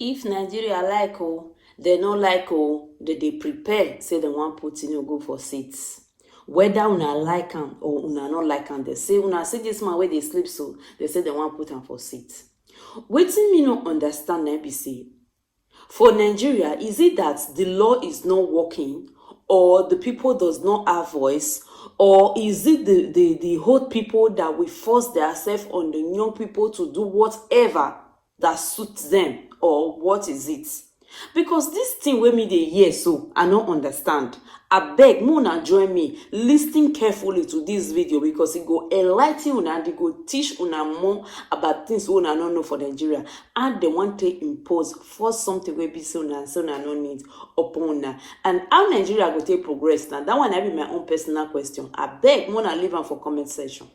If Nigeria like they no like they prepare, say they want put go for seats. Whether una like am or una not like am, they say una see this man where they sleep, so they say they want put him for seats. Wetin me no understand na be say, for Nigeria, is it that the law is not working, or the people does not have voice, or is it the old people that we force themselves on the young people to do whatever that suits them, or what is it? Because this thing wey me dey hear so, I no understand. Abeg, make una join me, listen carefully to this video, because it go enlighten una and it go teach una more about things wey una no know for Nigeria, and they want to impose force something wey be say una no need upon una, and how Nigeria go take progress. Now that one I be my own personal question. Abeg, make una leave am for comment section.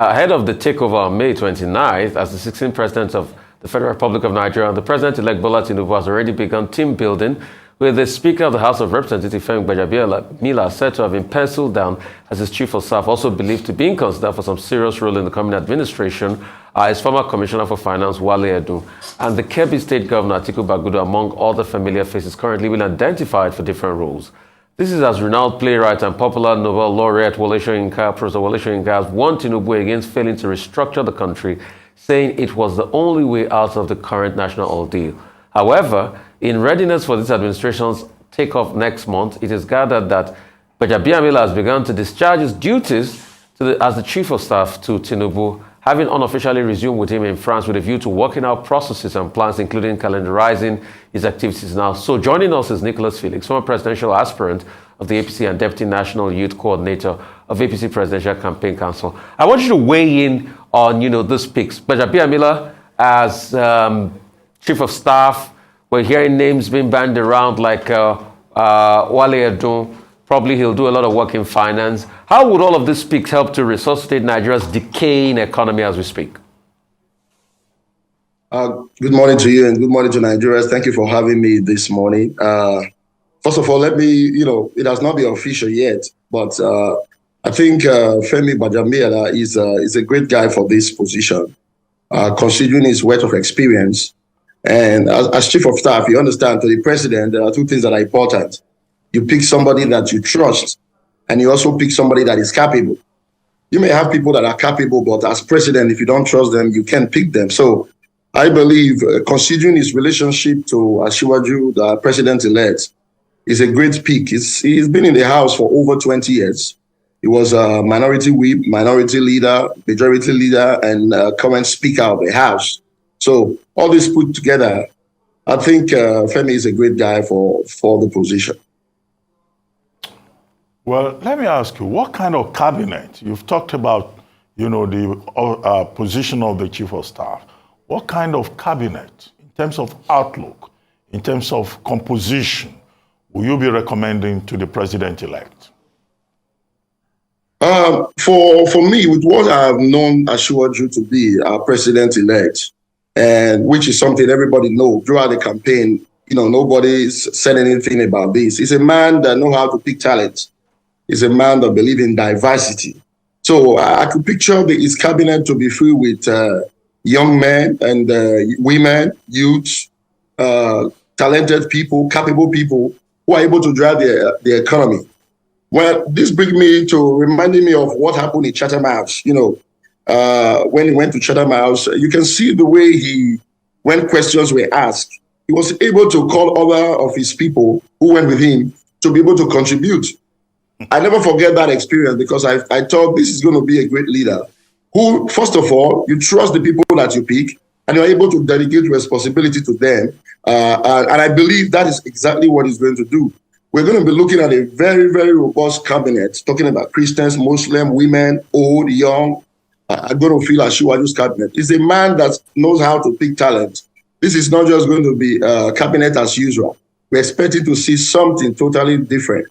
Ahead of the takeover on May 29th, as the 16th president of the Federal Republic of Nigeria, the President-elect Bola has already begun team building, with the Speaker of the House of Representatives, Femi Gbajabiamila, said to have been penciled down as his chief of staff, also believed to be in consider for some serious role in the coming administration, his former Commissioner for Finance, Wale Edun, and the Kebbi State Governor, Atiku Bagudu, among other familiar faces currently being identified for different roles. This is as renowned playwright and popular Nobel laureate Professor Wole Soyinka has warned Tinubu against failing to restructure the country, saying it was the only way out of the current national ordeal. However, in readiness for this administration's takeoff next month, it is gathered that Gbajabiamila has begun to discharge his duties as the chief of staff to Tinubu, having unofficially resumed with him in France with a view to working out processes and plans, including calendarizing his activities now. So joining us is Nicholas Felix, former presidential aspirant of the APC and Deputy National Youth Coordinator of APC Presidential Campaign Council. I want you to weigh in on, this picks. Gbajabiamila as chief of staff. We're hearing names being bandied around like Wale Edun. Probably he'll do a lot of work in finance. How would all of this picks help to resuscitate Nigeria's decaying economy as we speak? Good morning to you and good morning to Nigerians. Thank you for having me this morning. First of all, let me, it has not been official yet, but I think Femi Gbajabiamila is a great guy for this position, considering his wealth of experience. And as chief of staff, you understand, to the president, there are two things that are important. You pick somebody that you trust, and you also pick somebody that is capable. You may have people that are capable, but as president, if you don't trust them, you can't pick them. So I believe, considering his relationship to Asiwaju, the president-elect, is a great pick. He's been in the House for over 20 years. He was a minority whip, minority leader, majority leader, and current speaker of the House. So all this put together, I think Femi is a great guy for the position. Well, let me ask you, what kind of cabinet? You've talked about, the position of the chief of staff. What kind of cabinet, in terms of outlook, in terms of composition, will you be recommending to the president-elect? For me, with what I've known Asiwaju to be our president-elect, and which is something everybody knows throughout the campaign, nobody said anything about this. He's a man that knows how to pick talent. He's a man that believes in diversity. So I could picture his cabinet to be filled with young men and women, youths, talented people, capable people who are able to drive the economy. Well, this brings me to reminding me of what happened in Chatham House. When he went to Chatham House, you can see the way when questions were asked, he was able to call other of his people who went with him to be able to contribute. I never forget that experience, because I thought this is going to be a great leader who, first of all, you trust the people that you pick and you're able to delegate responsibility to them. And I believe that is exactly what he's going to do. We're going to be looking at a very, very robust cabinet, talking about Christians, Muslims, women, old, young. I'm going to feel Asiwaju's cabinet. He's a man that knows how to pick talent. This is not just going to be a cabinet as usual. We're expecting to see something totally different.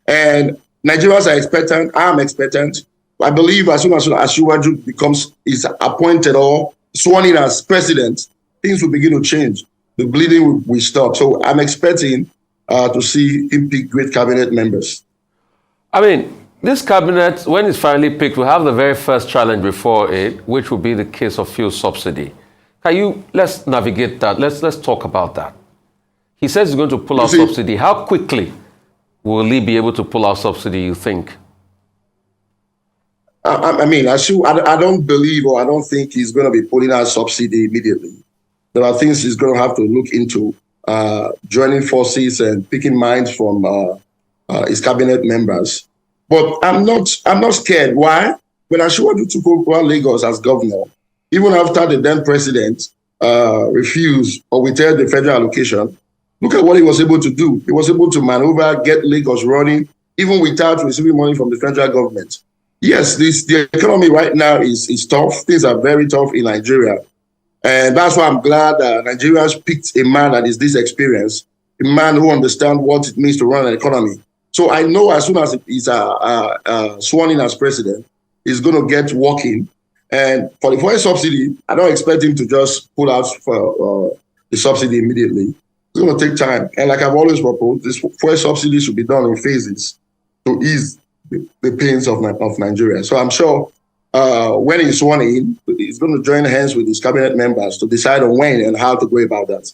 And Nigerians are expectant. I'm expectant. I believe as soon as Asiwaju is appointed or sworn in as president, things will begin to change. The bleeding will stop. So I'm expecting to see him pick great cabinet members. I mean, this cabinet, when it's finally picked, will have the very first challenge before it, which will be the case of fuel subsidy. Can you, let's navigate that. Let's talk about that. He says he's going to pull out see, subsidy. How quickly will he be able to pull out subsidy, you think? I mean, I don't believe or I don't think he's going to be pulling out subsidy immediately. There are things he's going to have to look into, joining forces and picking minds from his cabinet members. But I'm not scared. Why? When Asiwaju took over Lagos as governor, even after the then president refused or withheld the federal allocation, look at what he was able to do. He was able to maneuver, get Lagos running, even without receiving money from the federal government. Yes, the economy right now is tough. Things are very tough in Nigeria. And that's why I'm glad that Nigerians picked a man that is this experienced, a man who understands what it means to run an economy. So I know as soon as he's sworn in as president, he's going to get working. And for the fuel subsidy, I don't expect him to just pull out for the subsidy immediately. It's going to take time. And like I've always proposed, this fuel subsidy should be done in phases to ease the pains of Nigeria. So I'm sure when he's sworn in, he's going to join hands with his cabinet members to decide on when and how to go about that.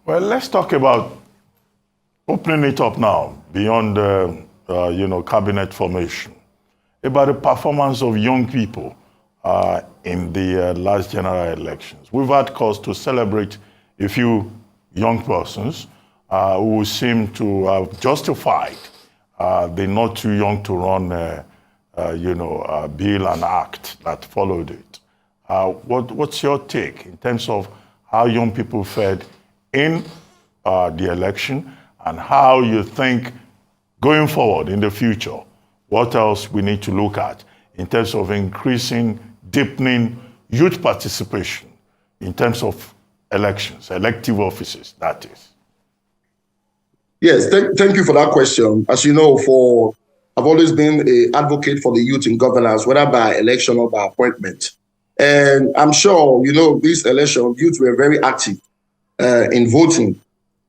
Well, let's talk about opening it up now beyond cabinet formation, about the performance of young people in the last general elections. We've had cause to celebrate a few young persons who seem to have justified the not too young to run bill and act that followed it. What's your take in terms of how young people fared in the election and how you think going forward in the future, what else we need to look at in terms of increasing, deepening youth participation in terms of elections, elective offices, that is? Yes, thank you for that question. As you know, I've always been an advocate for the youth in governance, whether by election or by appointment. And I'm sure, this election, youth were very active in voting.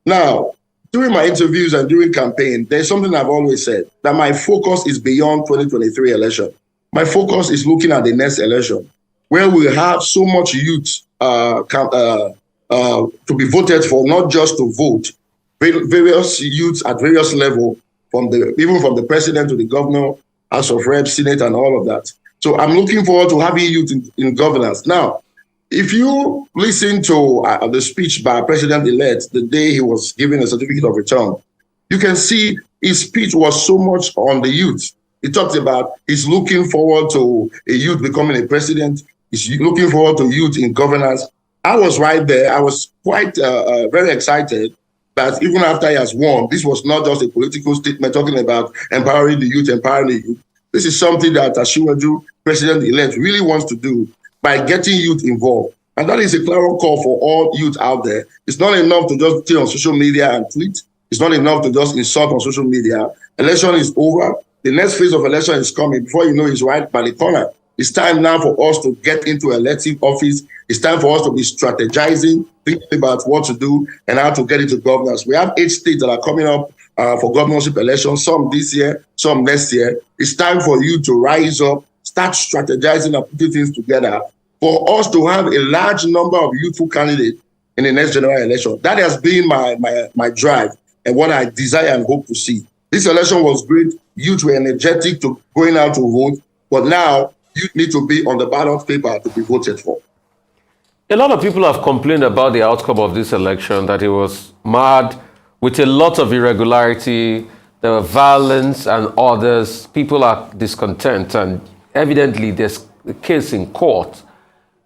Now, during my interviews and during campaign, there's something I've always said, that my focus is beyond 2023 election. My focus is looking at the next election, where we have so much youth to be voted for, not just to vote, various youths at various levels, even from the president to the governor, House of Reps, Senate, and all of that. So I'm looking forward to having youth in governance. Now, if you listen to the speech by President-elect the day he was given a certificate of return, you can see his speech was so much on the youth. He talked about he's looking forward to a youth becoming a president. He's looking forward to youth in governance. I was right there. I was quite very excited that even after he has won, this was not just a political statement talking about empowering the youth. This is something that Asiwaju, President-elect, really wants to do by getting youth involved. And that is a clarion call for all youth out there. It's not enough to just stay on social media and tweet. It's not enough to just insult on social media. Election is over. The next phase of election is coming. Before you know, it's right by the corner. It's time now for us to get into elective office. It's time for us to be strategizing, thinking about what to do and how to get into governance. We have 8 states that are coming up for governorship elections, some this year, some next year. It's time for you to rise up, start strategizing and putting things together for us to have a large number of youthful candidates in the next general election. That has been my drive and what I desire and hope to see. This election was great. Youth were energetic to going out to vote, but now youth need to be on the ballot paper to be voted for. A lot of people have complained about the outcome of this election, that it was marred with a lot of irregularity, there were violence and others. People are discontent, and evidently there's a case in court.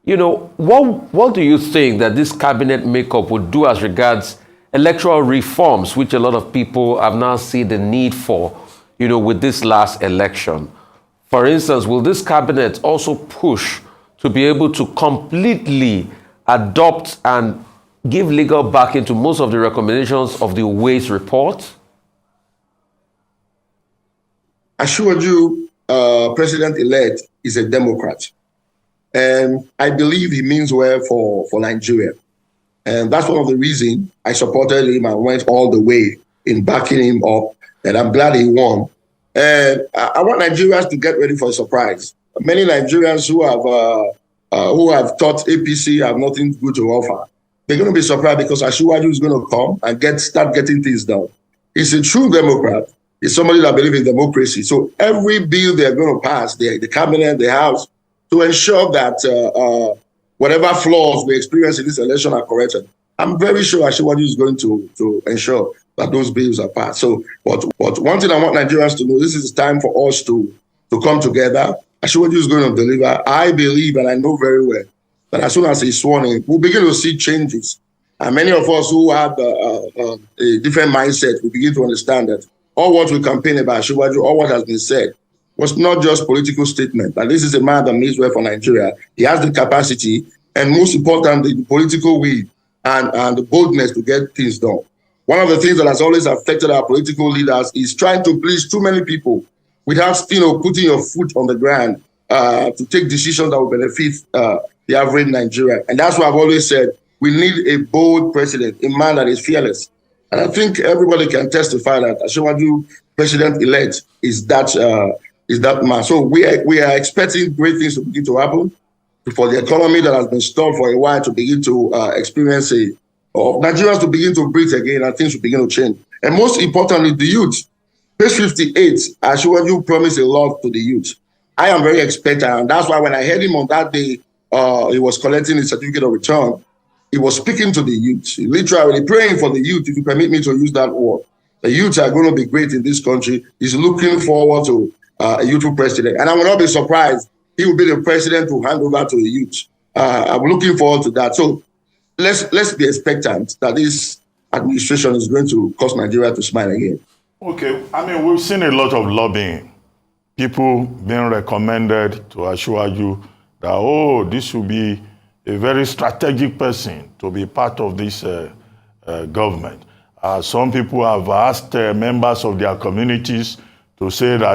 What do you think that this cabinet makeup would do as regards electoral reforms, which a lot of people have now seen the need for, with this last election? For instance, will this cabinet also push to be able to completely adopt and give legal backing to most of the recommendations of the Ways report? Asiwaju, President-elect, is a Democrat. And I believe he means well for Nigeria. And that's one of the reasons I supported him and went all the way in backing him up. And I'm glad he won. And I want Nigerians to get ready for a surprise. Many Nigerians who have who have thought APC have nothing good to offer, they're going to be surprised because Asiwaju is going to come and start getting things done. He's a true Democrat. He's somebody that believes in democracy. So every bill they're going to pass, the cabinet, the House, to ensure that whatever flaws we experience in this election are corrected. I'm very sure Asiwaju is going to ensure that those bills are passed. So, but one thing I want Nigerians to know, this is time for us to come together. Asiwaju is going to deliver. I believe, and I know very well, that as soon as he's sworn in, we'll begin to see changes. And many of us who have a different mindset, we begin to understand that all what we campaign about Asiwaju, all what has been said, was not just political statement. And this is a man that means well for Nigeria. He has the capacity, and most importantly, the political will and the boldness to get things done. One of the things that has always affected our political leaders is trying to please too many people without, putting your foot on the ground to take decisions that will benefit the average Nigerian. And that's why I've always said we need a bold president, a man that is fearless. And I think everybody can testify that Asiwaju, president-elect, is that man. So we are expecting great things to begin to happen for the economy that has been stalled for a while to begin to experience Nigerians to begin to breathe again, and things will begin to change. And most importantly, the youth. Page 58, Asiwaju promised a lot to the youth. I am very expectant, and that's why when I heard him on that day, he was collecting his certificate of return, he was speaking to the youth, literally praying for the youth, if you permit me to use that word. The youth are going to be great in this country. He's looking forward to a youthful president. And I will not be surprised he will be the president to hand over to the youth. I'm looking forward to that. So let's be expectant that this administration is going to cause Nigeria to smile again. Okay, I mean, we've seen a lot of lobbying. People being recommended to Asiwaju that, this should be a very strategic person to be part of this government. Some people have asked members of their communities to say that